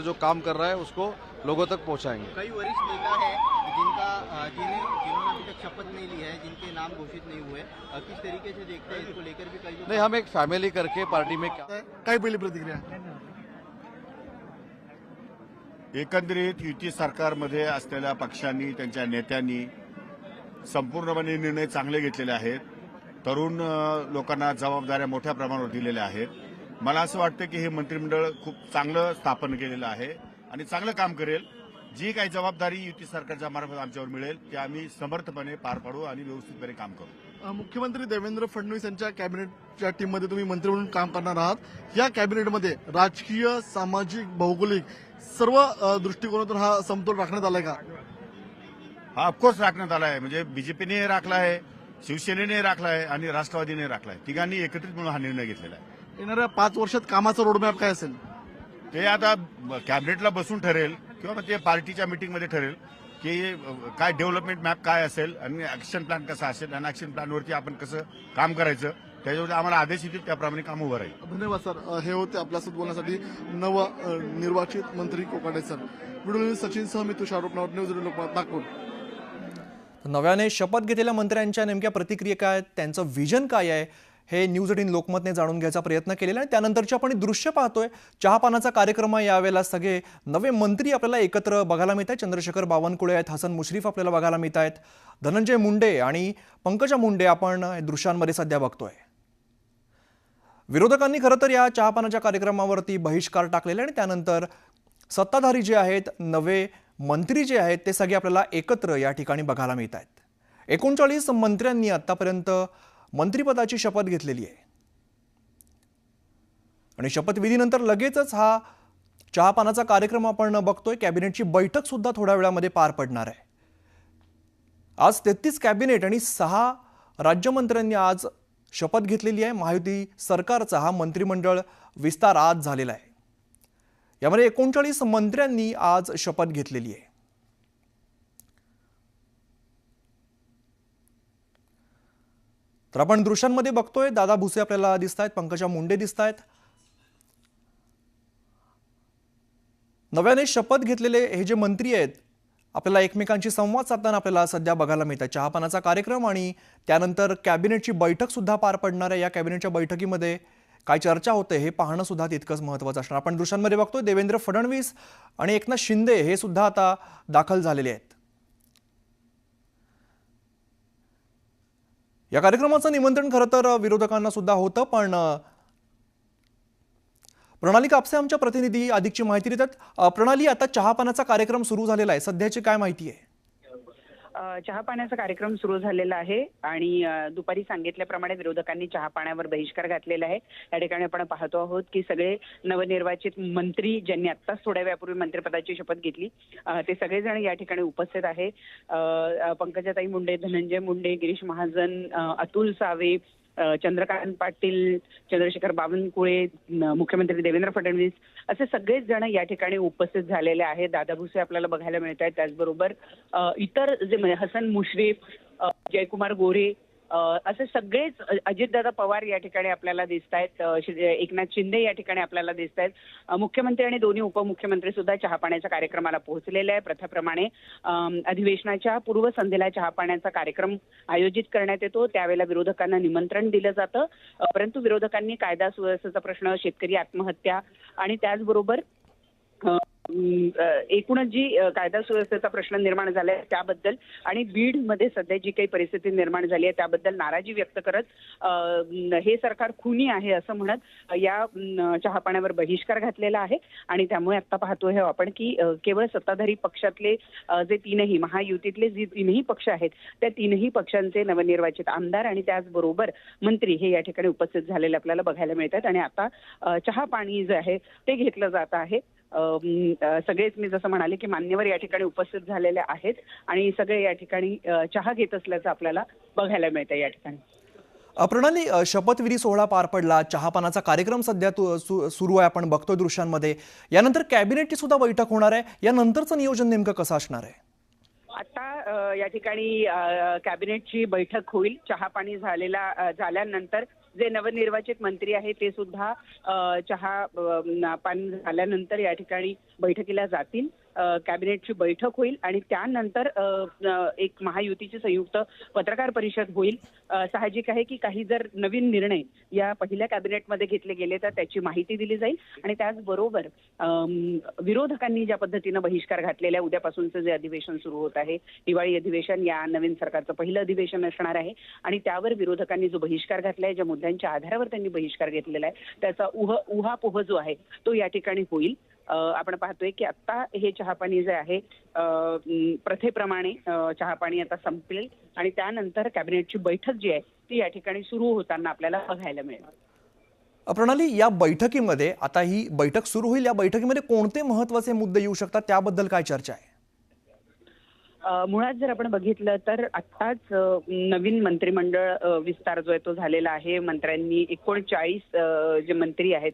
जो काम कर रहा है उसको लोगों तक पहुंचाएंगे। कई वरिष्ठ नेता हैं जिन्होंने अभी तक शपथ नहीं ली है, जिनके नाम घोषित नहीं हुए। किस तरीके से देखते हैं इसको लेकर भी कई लोग नहीं, हम एक फॅमिली करके पार्टी में काय पहिली प्रतिक्रिया? एकंदरीत युती सरकारमध्ये असलेल्या पक्षांनी त्यांच्या नेत्यांनी संपूर्णपणे निर्णय चांगले घेतलेले आहेत। तरुण लोकांना जबाबदाऱ्या मोठ्या प्रमाणावर दिलेल्या आहेत। मला असं वाटतं की हे मंत्रिमंडळ खूप चांगलं स्थापन केलेलं आहे आणि चांगलं काम करेल। जी काही जबाबदारी युती सरकारच्या मार्फत आमच्यावर मिळेल ते आम्ही समर्थपणे पार पाडू आणि व्यवस्थितपणे काम करू। मुख्यमंत्री देवेंद्र फडणवीस यांच्या कॅबिनेटच्या टीममध्ये तुम्ही मंत्री म्हणून काम करणार आहात। या कॅबिनेटमध्ये राजकीय, सामाजिक, भौगोलिक सर्व दृष्टिकोनातून हा समतोल राखण्यात आलाय का? हा ऑफकोर्स राखण्यात आला आहे। म्हणजे बीजेपीने राखला आहे, शिवसेनेने राखला आहे आणि राष्ट्रवादीने राखला आहे। तिघांनी एकत्रित म्हणून हा निर्णय घेतलेला आहे। येणाऱ्या 5 वर्षात कामाचा रोडमॅप काय असेल? ते आता कॅबिनेटला बसून ठरेल किंवा मग ते पार्टीच्या मीटिंगमध्ये ठरेल की काय डेव्हलपमेंट मॅप काय असेल आणि ऍक्शन प्लॅन कसा असेल आणि ऍक्शन प्लॅनवरती आपण कसं काम करायचं त्याच्यावर आम्हाला आदेश येतील त्याप्रमाणे काम उभं राहील। धन्यवाद सर। हे होते आपल्यासोबत बोलण्यासाठी नव निर्वाचित मंत्री कोकाटे सर। व्हिडिओ सचिन सह मी तुषार रोपनावर, न्यूज लोकमत, नागपूर। नव्याने शपथ घेतलेल्या मंत्र्यांच्या नेमक्या प्रतिक्रिया काय आहेत, त्यांचं विजन काय आहे, हे न्यूज 18 लोकमतने जाणून घ्यायचा प्रयत्न केलेला आहे। त्यानंतरची आपण दृश्य पाहतोय, चहापानाचा कार्यक्रम आहे। यावेळेला सगळे नवे मंत्री आपल्याला एकत्र बघायला मिळत आहेत। चंद्रशेखर बावनकुळे आहेत, हसन मुश्रीफ आपल्याला बघायला मिळत आहेत, धनंजय मुंडे आणि पंकजा मुंडे आपण दृश्यांमध्ये सध्या बघतोय। विरोधकांनी खरं तर या चहापानाच्या कार्यक्रमावरती बहिष्कार टाकलेला आणि त्यानंतर सत्ताधारी जे आहेत, नवे मंत्री जे आहेत, ते सगळे आपल्याला एकत्र या ठिकाणी बघायला मिळत आहेत। 39 मंत्र्यांनी आतापर्यंत मंत्रिपदाची शपथ घेतलेली आहे आणि शपथविधीनंतर लगेचच हा चहापानाचा कार्यक्रम आपण बघतोय। कॅबिनेटची बैठक सुद्धा थोड्या वेळामध्ये पार पडणार आहे। आज 33 कॅबिनेट आणि 6 राज्यमंत्र्यांनी आज शपथ घेतलेली आहे। महायुती सरकारचा हा मंत्रिमंडळ विस्तार आज झालेला आहे। यामध्ये 39 मंत्र्यांनी आज शपथ घेतलेली आहे। तर आपण दृश्यांमध्ये बघतोय, दादा भुसे आपल्याला दिसतायत, पंकजा मुंडे दिसतायत। नव्याने शपथ घेतलेले हे जे मंत्री आहेत आपल्याला एकमेकांशी संवाद साधताना आपल्याला सध्या बघायला मिळतात। चहापानाचा कार्यक्रम आणि त्यानंतर कॅबिनेटची बैठक सुद्धा पार पडणार आहे। या कॅबिनेटच्या बैठकीमध्ये काय चर्चा होते हे पाहणं सुद्धा तितकंच महत्त्वाचं असणार। आपण दृश्यांमध्ये बघतोय, देवेंद्र फडणवीस आणि एकनाथ शिंदे हे सुद्धा आता दाखल झालेले आहेत। या कार्यक्रमाचं निमंत्रण खरं तर विरोधकांना सुद्धा होतं, पण प्रणाली कापसे आमच्या प्रतिनिधी अधिकची माहिती देतात। प्रणाली, आता चहापानाचा कार्यक्रम सुरू झालेला आहे, सध्याची काय माहिती आहे? चहापाण्याचा कार्यक्रम सुरू झालेला आहे आणि दुपारी सांगितल्याप्रमाणे विरोधकांनी चहापाण्यावर बहिष्कार घातलेला आहे। या ठिकाणी आपण पाहतो आहोत की सगळे नवनिर्वाचित मंत्री ज्यांनी आत्ताच थोड्या वेळापूर्वी मंत्रिपदाची शपथ घेतली ते सगळेजण या ठिकाणी उपस्थित आहे। पंकजाताई मुंडे, धनंजय मुंडे, गिरीश महाजन, अतुल सावे, चंद्रकांत पाटील, चंद्रशेखर बावनकुळे, मुख्यमंत्री देवेंद्र फडणवीस असे सगळेच जण या ठिकाणी उपस्थित झालेले आहेत। दादा भुसे आपल्याला बघायला मिळत आहेत, त्याचबरोबर इतर जे हसन मुश्रीफ, जयकुमार गोरे असे सगळेच, अजितदादा पवार या ठिकाणी आपल्याला दिसत आहेत, एकनाथ शिंदे या ठिकाणी आपल्याला दिसत आहेत। मुख्यमंत्री आणि दोन्ही उपमुख्यमंत्री सुद्धा चहापाण्याच्या कार्यक्रमाला पोहोचलेले आहे। प्रथाप्रमाणे अधिवेशनाच्या पूर्वसंध्येला चहापाण्याचा कार्यक्रम आयोजित करण्यात येतो, त्यावेळेला विरोधकांना निमंत्रण दिलं जातं, परंतु विरोधकांनी कायदा सुव्यवस्थेचा प्रश्न, शेतकरी आत्महत्या आणि त्याचबरोबर एकूणच जी कायदा सुव्यवस्थेचा प्रश्न निर्माण झाला आहे त्याबद्दल आणि बीडमध्ये सध्या जी काही परिस्थिती निर्माण झाली आहे त्याबद्दल नाराजी व्यक्त करत हे सरकार खुनी आहे असं म्हणत या चहापाण्यावर बहिष्कार घातलेला आहे। आणि त्यामुळे आता पाहतोय आपण की केवळ सत्ताधारी पक्षातले जे तीनही महायुतीतले जे तीनही पक्ष आहेत त्या तीनही पक्षांचे नवनिर्वाचित आमदार आणि त्याचबरोबर मंत्री हे या ठिकाणी उपस्थित झालेले आपल्याला बघायला मिळतात आणि आता चहापाणी जे आहे ते घेतलं जात आहे। सगळेच मी जसं म्हणाले की मान्यवर या ठिकाणी उपस्थित झालेले आहेत आणि सगळे या ठिकाणी चहा घेत असल्याचं आपल्याला बघायला मिळतं या ठिकाणी। प्रणाली, शपथविधी सोहळा पार पडला, चहापानाचा कार्यक्रम सध्या सुरू आहे, आपण बघतोय दृश्यांमध्ये। यानंतर कॅबिनेटची सुद्धा बैठक होणार आहे, यानंतरचं नियोजन नेमकं कसं असणार आहे? आता या ठिकाणी कॅबिनेटची बैठक होईल। चहापाणी झाल्यानंतर जे नवनिर्वाचित मंत्री आहेत ते सुद्धा चहा पान झाल्यानंतर या ठिकाणी बैठकीला जातील. कॅबिनेटची बैठक होईल आणि त्यानंतर एक महायुतीची संयुक्त पत्रकार परिषद होईल. साहजिक आहे की काही जर नवीन निर्णय या पहिल्या कॅबिनेटमध्ये घेतले गेले तर त्याची माहिती दिली जाईल आणि त्याचबरोबर विरोधकांनी ज्या पद्धतीनं बहिष्कार घातलेल्या उद्यापासूनचं जे अधिवेशन सुरू होत आहे, हिवाळी अधिवेशन या नवीन सरकारचं पहिलं अधिवेशन असणार आहे आणि त्यावर विरोधकांनी जो बहिष्कार घातलाय, ज्या मुद्द्यांच्या आधारावर त्यांनी बहिष्कार घेतलेला आहे त्याचा उहापोह जो आहे तो या ठिकाणी होईल. आपण पाहतोय की आता हे चहापाणी जे आहे प्रथेप्रमाणे चहापाणी आता संपेल आणि त्यानंतर कॅबिनेटची बैठक जी आहे ती या ठिकाणी सुरू होताना आपल्याला बघायला मिळेल. प्रणाली, या बैठकीमध्ये आता ही बैठक सुरू होईल, या बैठकीमध्ये कोणते महत्त्वाचे मुद्दे येऊ शकतात त्याबद्दल काय चर्चा आहे? मुळात जर आपण बघितलं तर आत्ताच नवीन मंत्रिमंडळ विस्तार जो आहे तो झालेला आहे. मंत्र्यांनी 39 जे मंत्री आहेत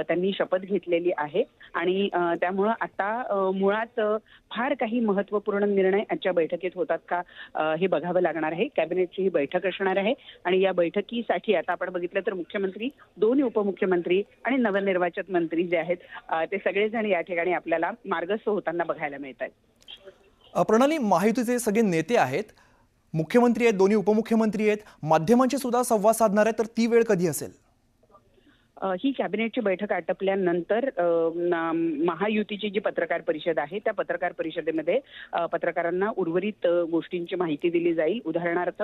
त्यांनी शपथ घेतलेली आहे आणि त्यामुळं आता मुळात फार काही महत्त्वपूर्ण निर्णय आजच्या बैठकीत होतात का हे बघावं लागणार आहे. कॅबिनेटची ही बैठक असणार आहे आणि या बैठकीसाठी आता आपण बघितलं तर मुख्यमंत्री, दोन्ही उपमुख्यमंत्री आणि नवनिर्वाचित मंत्री जे आहेत ते सगळेजण या ठिकाणी आपल्याला मार्गस्थ होताना बघायला मिळत आहेत. प्रणाली, महायुतीचे सगळे नेते आहेत, मुख्यमंत्री आहेत, दोन्ही उपमुख्यमंत्री आहेत, माध्यमांशी सुद्धा संवाद साधणार आहेत, तर ती वेळ कधी असेल? ही कॅबिनेटची बैठक आटपल्यानंतर महायुतीची जी पत्रकार परिषद आहे त्या पत्रकार परिषदेमध्ये पत्रकारांना उर्वरित गोष्टींची माहिती दिली जाईल. उदाहरणार्थ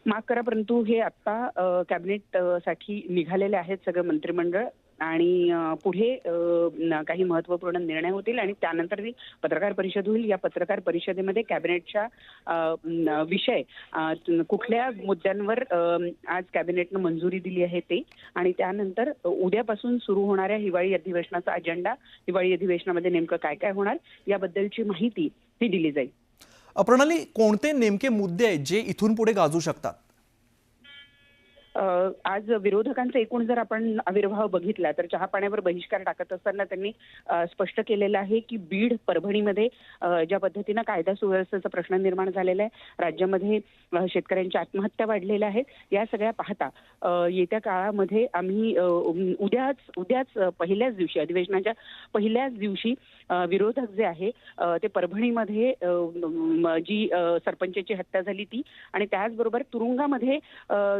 माफ करा, परंतु हे आता कॅबिनेट साठी निघालेले आहेत सगळं मंत्रिमंडळ आणि पुढे काही महत्त्वपूर्ण निर्णय होतील आणि त्यानंतर ती पत्रकार परिषद होईल. या पत्रकार परिषदेमध्ये कॅबिनेटच्या विषय कुठल्या मुद्द्यांवर आज कॅबिनेटनं मंजुरी दिली आहे ते आणि त्यानंतर उद्यापासून सुरू होणाऱ्या हिवाळी अधिवेशनाचा अजेंडा, हिवाळी अधिवेशनामध्ये नेमकं काय काय होणार याबद्दलची माहिती ही दिली जाईल. प्रणाली, कोणते नेमके मुद्दे आहेत जे इथून पुढे गाजू शकतात? आज विरोधकांचा एकूण जर आपण आविर्भाव बघितला तर चहा पाण्यावर बहिष्कार टाकत असताना त्यांनी स्पष्ट केलेलं आहे की बीड, परभणीमध्ये ज्या पद्धतीनं कायदा सुव्यवस्थेचा प्रश्न निर्माण झालेला आहे, राज्यामध्ये शेतकऱ्यांच्या आत्महत्या वाढलेल्या आहेत, या सगळ्या पाहता येत्या काळामध्ये आम्ही उद्याच पहिल्याच दिवशी, अधिवेशनाच्या पहिल्याच दिवशी विरोधक जे आहे ते परभणीमध्ये जी सरपंचाची हत्या झाली ती आणि त्याचबरोबर तुरुंगामध्ये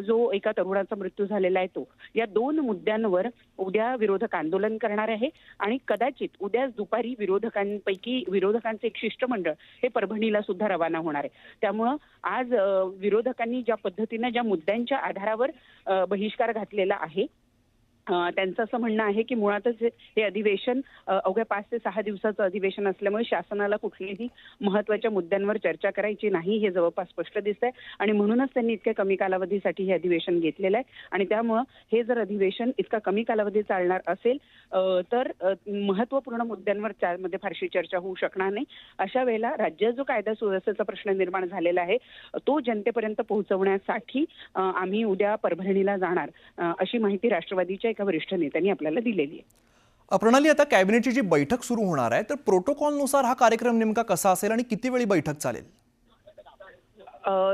जो एका तरुणाचा मृत्यू झालेला आहे तो, या दोन मुद्द्यांवर उद्या विरोधक आंदोलन करणार आहे आणि कदाचित उद्याच दुपारी विरोधकांचे एक शिष्टमंडळ हे परभणीला सुद्धा रवाना होणार आहे. त्यामुळं आज विरोधकांनी ज्या पद्धतीनं ज्या मुद्द्यांच्या आधारावर बहिष्कार घातलेला आहे त्यांचं असं म्हणणं आहे की मुळातच हे अधिवेशन अवघ्या 5 ते 6 दिवसाचं अधिवेशन असल्यामुळे शासनाला कुठल्याही महत्त्वाच्या मुद्द्यांवर चर्चा करायची नाही हे जवळपास स्पष्ट दिसतंय आणि म्हणूनच त्यांनी इतक्या कमी कालावधीसाठी हे अधिवेशन घेतलेलं आहे आणि त्यामुळं हे जर अधिवेशन इतका कमी कालावधी चालणार असेल तर महत्त्वपूर्ण मुद्द्यांवर त्यामध्ये फारशी चर्चा होऊ शकणार नाही. अशा वेळेला राज्यात जो कायदा सुव्यवस्थेचा प्रश्न निर्माण झालेला आहे तो जनतेपर्यंत पोहोचवण्यासाठी आम्ही उद्या परभणीला जाणार अशी माहिती राष्ट्रवादीच्या एका वरिष्ठ नेत्यांनी आपल्याला दिलेली आहे. प्रणाली, आता कॅबिनेटची जी बैठक सुरू होणार आहे तर प्रोटोकॉलनुसार हा कार्यक्रम नेमका कसा असेल आणि किती वेळी बैठक चालेल?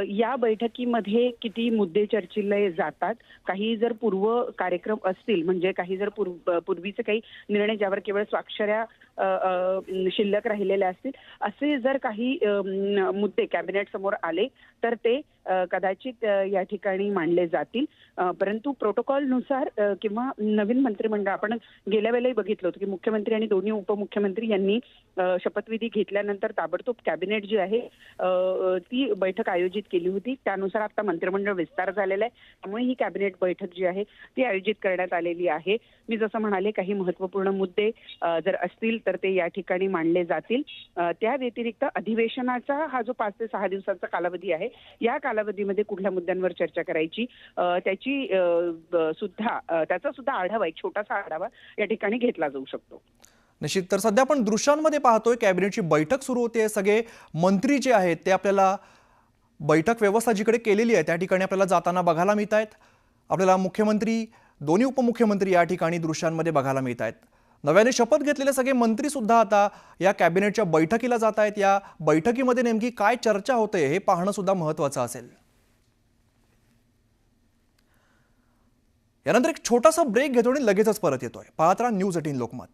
या बैठकीमध्ये किती मुद्दे चर्चिले जातात, काही जर पूर्व कार्यक्रम असतील म्हणजे काही जर पूर्वीचे काही निर्णय ज्यावर केवळ स्वाक्षऱ्या शिल्लक राहिलेल्या असतील असे जर काही मुद्दे कॅबिनेट समोर आले तर ते कदाचित या ठिकाणी मांडले जातील. परंतु प्रोटोकॉलनुसार किंवा नवीन मंत्रिमंडळ आपण गेल्या वेळेलाही बघितलं होतं की मुख्यमंत्री आणि दोन्ही उपमुख्यमंत्री यांनी शपथविधी घेतल्यानंतर ताबडतोब कॅबिनेट जी आहे ती बैठक आयोजित केली होती. त्यानुसार आता मंत्रिमंडळ विस्तार झालेला आहे त्यामुळे ही कॅबिनेट बैठक जी आहे ती आयोजित करण्यात आलेली आहे. मी जसं म्हणाले काही महत्त्वपूर्ण मुद्दे जर असतील तर ते या ठिकाणी मांडले जातील. त्या व्यतिरिक्त अधिवेशनाचा हा जो 5 ते 6 दिवसाचा कालावधी आहे या कालावधीमध्ये कुठल्या मुद्द्यांवर चर्चा करायची त्याचा सुद्धा आढावा, एक छोटासा आढावा या ठिकाणी घेतला जाऊ शकतो. निश्चित. तर सध्या आपण दृश्यांमध्ये पाहतोय कॅबिनेटची बैठक सुरू होते, सगळे मंत्री जे आहेत ते आपल्याला बैठक व्यवस्था जिकडे केलेली आहे त्या ठिकाणी आपल्याला जाताना बघायला मिळत आहेत. आपल्याला मुख्यमंत्री, दोन्ही उपमुख्यमंत्री या ठिकाणी दृश्यांमध्ये बघायला मिळत आहेत. नव्याने शपथ घेतलेले सगळे मंत्री सुद्धा आता या कॅबिनेटच्या बैठकीला जात आहेत. या बैठकीमध्ये नेमकी काय चर्चा होते हे पाहणं सुद्धा महत्त्वाचं असेल. यानंतर एक छोटासा ब्रेक घेतो आणि लगेचच परत येतोय. पाहत राहा न्यूज 18 लोकमत.